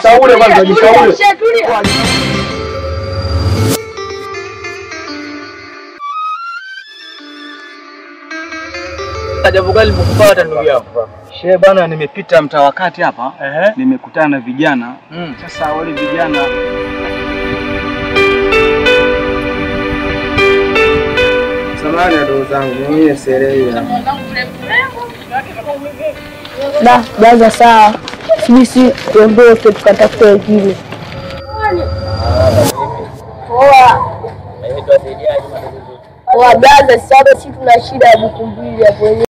Shauri kwanza jishauri. Jambo gani limekupata ndugu yangu? Shehe bana, nimepita mtaa wakati hapa, nimekutana na vijana. Sasa wale vijana samahani ndugu zangu, mimi sielewi. Baza sawa. Sisi tuondoke tukatafuta wengine. Poa. Baza sasa sisi tuna shida ya buku mbili hapo.